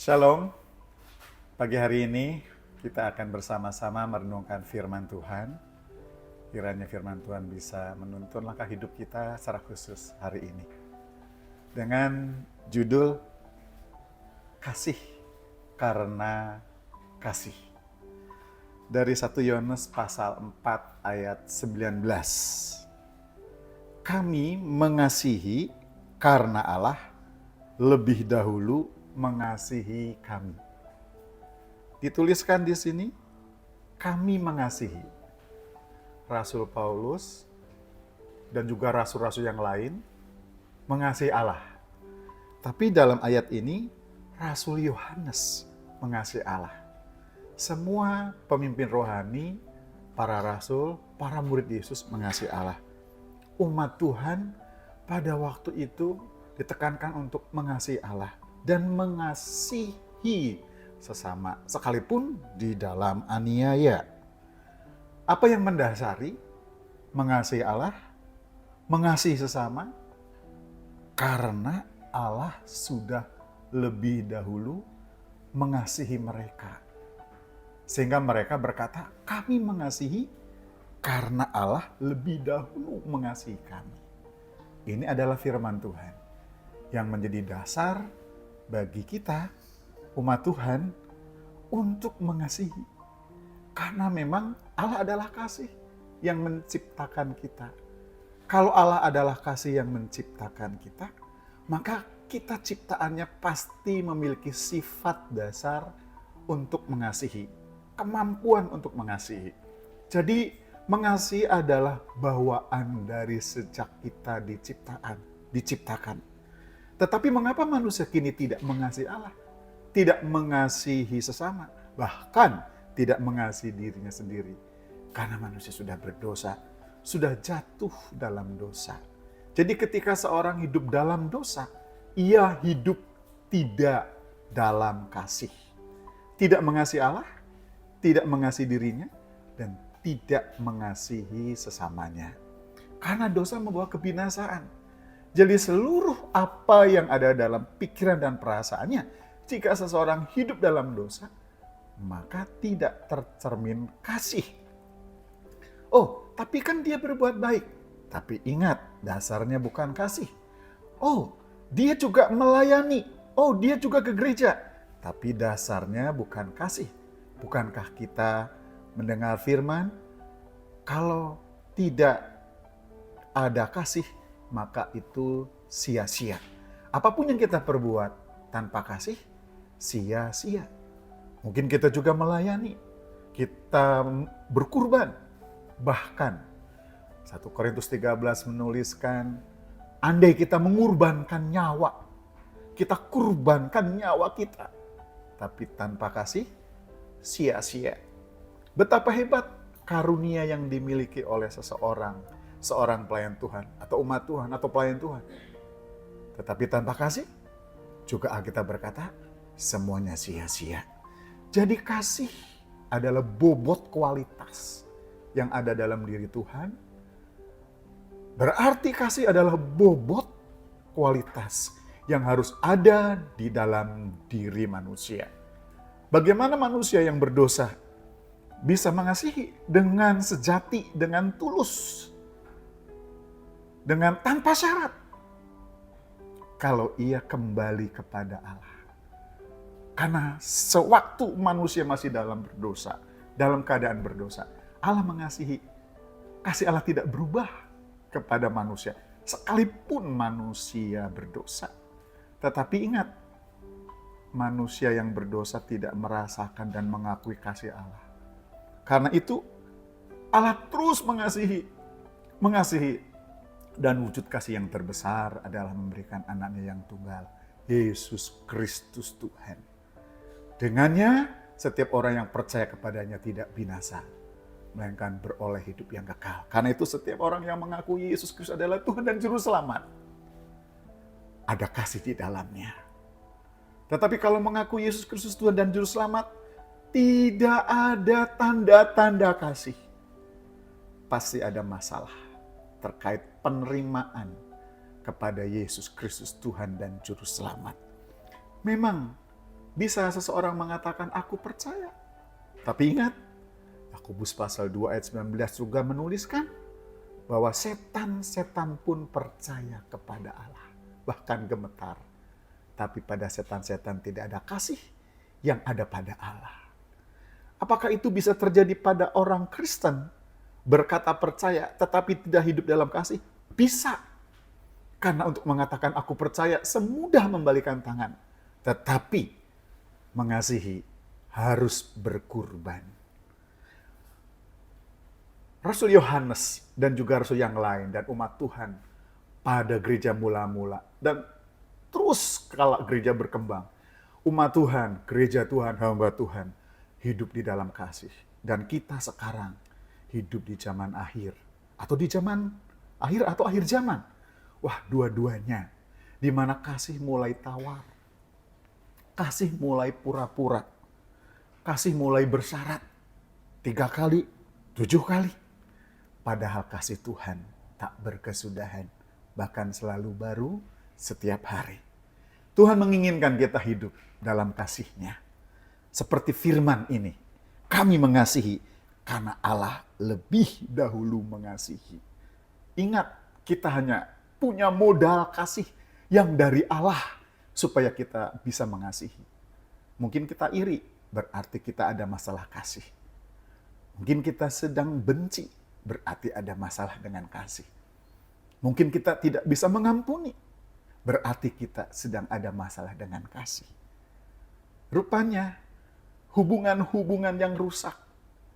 Shalom, pagi hari ini kita akan bersama-sama merenungkan firman Tuhan. Kiranya firman Tuhan bisa menuntun langkah hidup kita secara khusus hari ini. Dengan judul Kasih Karena Kasih. Dari 1 Yohanes pasal 4 ayat 19. Kami mengasihi karena Allah lebih dahulu mengasihi kami. Dituliskan di sini, kami mengasihi. Rasul Paulus dan juga rasul-rasul yang lain mengasihi Allah. Tapi dalam ayat ini, Rasul Yohanes mengasihi Allah. Semua pemimpin rohani, para rasul, para murid Yesus mengasihi Allah. Umat Tuhan pada waktu itu ditekankan untuk mengasihi Allah dan mengasihi sesama, sekalipun di dalam aniaya. Apa yang mendasari mengasihi Allah, mengasihi sesama? Karena Allah sudah lebih dahulu mengasihi mereka. Sehingga mereka berkata, kami mengasihi karena Allah lebih dahulu mengasihi kami. Ini adalah firman Tuhan yang menjadi dasar bagi kita, umat Tuhan, untuk mengasihi. Karena memang Allah adalah kasih yang menciptakan kita. Kalau Allah adalah kasih yang menciptakan kita, maka kita ciptaannya pasti memiliki sifat dasar untuk mengasihi. Kemampuan untuk mengasihi. Jadi mengasihi adalah bawaan dari sejak kita diciptakan. Tetapi mengapa manusia kini tidak mengasihi Allah? Tidak mengasihi sesama, bahkan tidak mengasihi dirinya sendiri. Karena manusia sudah berdosa, sudah jatuh dalam dosa. Jadi ketika seorang hidup dalam dosa, ia hidup tidak dalam kasih. Tidak mengasihi Allah, tidak mengasihi dirinya, dan tidak mengasihi sesamanya. Karena dosa membawa kebinasaan. Jadi seluruh apa yang ada dalam pikiran dan perasaannya, jika seseorang hidup dalam dosa, maka tidak tercermin kasih. Oh, tapi kan dia berbuat baik. Tapi ingat, dasarnya bukan kasih. Oh, dia juga melayani. Oh, dia juga ke gereja. Tapi dasarnya bukan kasih. Bukankah kita mendengar firman, kalau tidak ada kasih, maka itu sia-sia. Apapun yang kita perbuat tanpa kasih, sia-sia. Mungkin kita juga melayani, kita berkurban. Bahkan 1 Korintus 13 menuliskan, andai kita mengorbankan nyawa, kita kurbankan nyawa kita, tapi tanpa kasih, sia-sia. Betapa hebat karunia yang dimiliki oleh seorang pelayan Tuhan, atau umat Tuhan, atau pelayan Tuhan. Tetapi tanpa kasih, juga Alkitab berkata, semuanya sia-sia. Jadi kasih adalah bobot kualitas yang ada dalam diri Tuhan. Berarti kasih adalah bobot kualitas yang harus ada di dalam diri manusia. Bagaimana manusia yang berdosa bisa mengasihi dengan sejati, dengan tulus, dengan tanpa syarat? Kalau ia kembali kepada Allah. Karena sewaktu manusia masih dalam berdosa, dalam keadaan berdosa, Allah mengasihi. Kasih Allah tidak berubah kepada manusia, sekalipun manusia berdosa. Tetapi ingat, manusia yang berdosa tidak merasakan dan mengakui kasih Allah. Karena itu, Allah terus mengasihi. Dan wujud kasih yang terbesar adalah memberikan anaknya yang tunggal, Yesus Kristus Tuhan. Dengannya, setiap orang yang percaya kepadanya tidak binasa, melainkan beroleh hidup yang kekal. Karena itu setiap orang yang mengakui Yesus Kristus adalah Tuhan dan Juru Selamat, ada kasih di dalamnya. Tetapi kalau mengaku Yesus Kristus Tuhan dan Juru Selamat, tidak ada tanda-tanda kasih. Pasti ada masalah terkait penerimaan kepada Yesus Kristus Tuhan dan Juru Selamat. Memang Bisa seseorang mengatakan, aku percaya. Tapi ingat, Yakobus pasal 2 ayat 19 juga menuliskan bahwa setan-setan pun percaya kepada Allah, bahkan gemetar. Tapi pada setan-setan tidak ada kasih yang ada pada Allah. Apakah itu bisa terjadi pada orang Kristen berkata percaya tetapi tidak hidup dalam kasih? Bisa. Karena untuk mengatakan aku percaya semudah membalikan tangan. Tetapi mengasihi harus berkurban. Rasul Yohanes dan juga rasul yang lain dan umat Tuhan pada gereja mula-mula dan terus kalau gereja berkembang, umat Tuhan, gereja Tuhan, hamba Tuhan hidup di dalam kasih. Dan kita sekarang hidup di zaman akhir atau di zaman akhir atau akhir zaman. Wah, dua-duanya di mana kasih mulai tawar. Kasih mulai pura-pura. Kasih mulai bersyarat 3 kali, 7 kali. Padahal kasih Tuhan tak berkesudahan, bahkan selalu baru setiap hari. Tuhan menginginkan kita hidup dalam kasih-Nya. Seperti firman ini, kami mengasihi karena Allah lebih dahulu mengasihi. Ingat, kita hanya punya modal kasih yang dari Allah supaya kita bisa mengasihi. Mungkin kita iri, berarti kita ada masalah kasih. Mungkin kita sedang benci, berarti ada masalah dengan kasih. Mungkin kita tidak bisa mengampuni, berarti kita sedang ada masalah dengan kasih. Rupanya, hubungan-hubungan yang rusak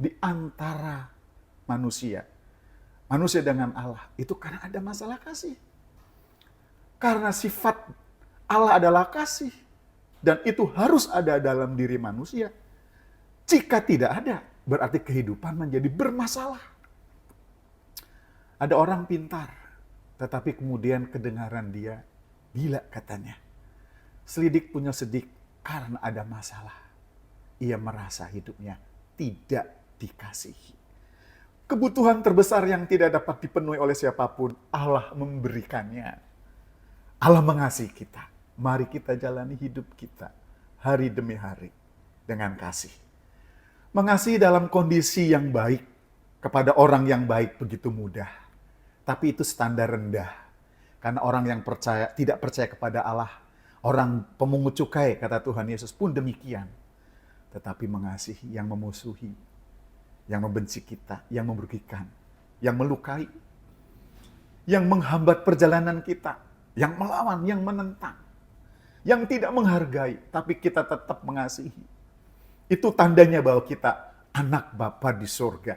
di antara manusia dengan Allah, itu karena ada masalah kasih. Karena sifat Allah adalah kasih, dan itu harus ada dalam diri manusia. Jika tidak ada, berarti kehidupan menjadi bermasalah. Ada orang pintar, tetapi kemudian kedengaran dia gila katanya. Selidik punya sedik karena ada masalah. Ia merasa hidupnya tidak dikasihi. Kebutuhan terbesar yang tidak dapat dipenuhi oleh siapapun, Allah memberikannya. Allah mengasihi kita. Mari kita jalani hidup kita hari demi hari dengan kasih. Mengasihi dalam kondisi yang baik kepada orang yang baik begitu mudah. Tapi itu standar rendah. Karena orang yang tidak percaya kepada Allah, orang pemungut cukai, kata Tuhan Yesus pun demikian. Tetapi mengasihi yang memusuhi, yang membenci kita, yang merugikan, yang melukai, yang menghambat perjalanan kita, yang melawan, yang menentang, yang tidak menghargai, tapi kita tetap mengasihi. Itu tandanya bahwa kita anak Bapa di surga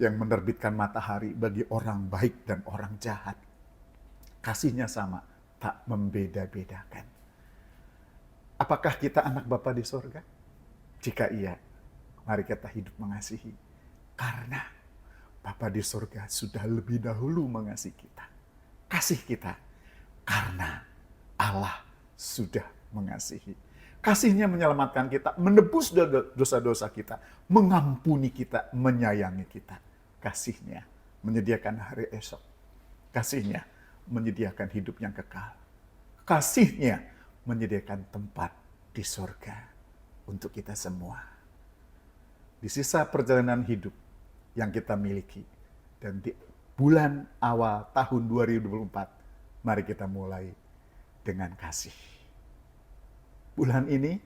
yang menerbitkan matahari bagi orang baik dan orang jahat. Kasihnya sama, tak membeda-bedakan. Apakah kita anak Bapa di surga? Jika iya, mari kita hidup mengasihi. Karena Bapa di surga sudah lebih dahulu mengasihi kita. Kasih kita karena Allah sudah mengasihi. Kasih-Nya menyelamatkan kita, menebus dosa-dosa kita, mengampuni kita, menyayangi kita. Kasih-Nya menyediakan hari esok. Kasih-Nya menyediakan hidup yang kekal. Kasih-Nya menyediakan tempat di surga untuk kita semua. Di sisa perjalanan hidup yang kita miliki, dan di bulan awal tahun 2024, mari kita mulai dengan kasih. Bulan ini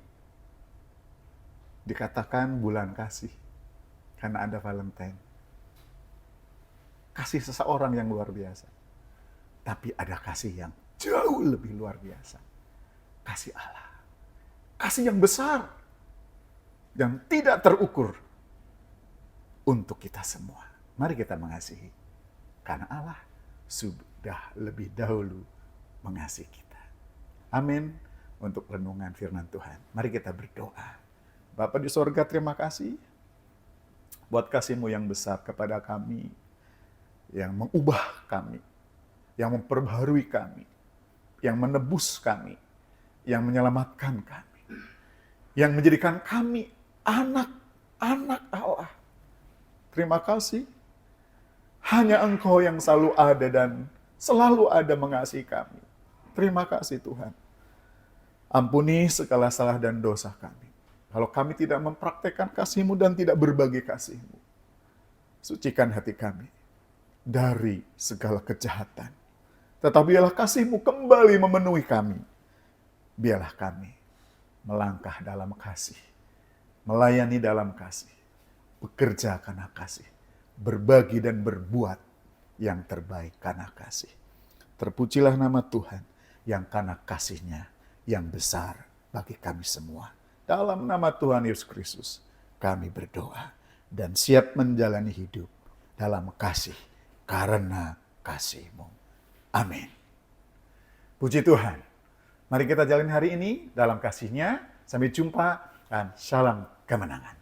dikatakan bulan kasih karena ada Valentine. Kasih seseorang yang luar biasa. Tapi ada kasih yang jauh lebih luar biasa. Kasih Allah. Kasih yang besar. Yang tidak terukur untuk kita semua. Mari kita mengasihi. Karena Allah sudah lebih dahulu mengasihi kita. Amin. Untuk renungan firman Tuhan. Mari kita berdoa. Bapa di sorga, terima kasih buat kasih-Mu yang besar kepada kami, yang mengubah kami, yang memperbaharui kami, yang menebus kami, yang menyelamatkan kami, yang menjadikan kami anak-anak Allah. Terima kasih. Hanya Engkau yang selalu ada dan selalu ada mengasihi kami. Terima kasih Tuhan. Ampuni segala salah dan dosa kami. Kalau kami tidak mempraktekkan kasih-Mu dan tidak berbagi kasih-Mu, sucikan hati kami dari segala kejahatan. Tetapi biarlah kasih-Mu kembali memenuhi kami. Biarlah kami melangkah dalam kasih, melayani dalam kasih, bekerja karena kasih, berbagi dan berbuat yang terbaik karena kasih. Terpujilah nama Tuhan yang karena kasih-Nya yang besar bagi kami semua. Dalam nama Tuhan Yesus Kristus kami berdoa dan siap menjalani hidup dalam kasih karena kasih-Mu. Amin. Puji Tuhan. Mari kita jalani hari ini dalam kasih-Nya. Sampai jumpa dan salam kemenangan.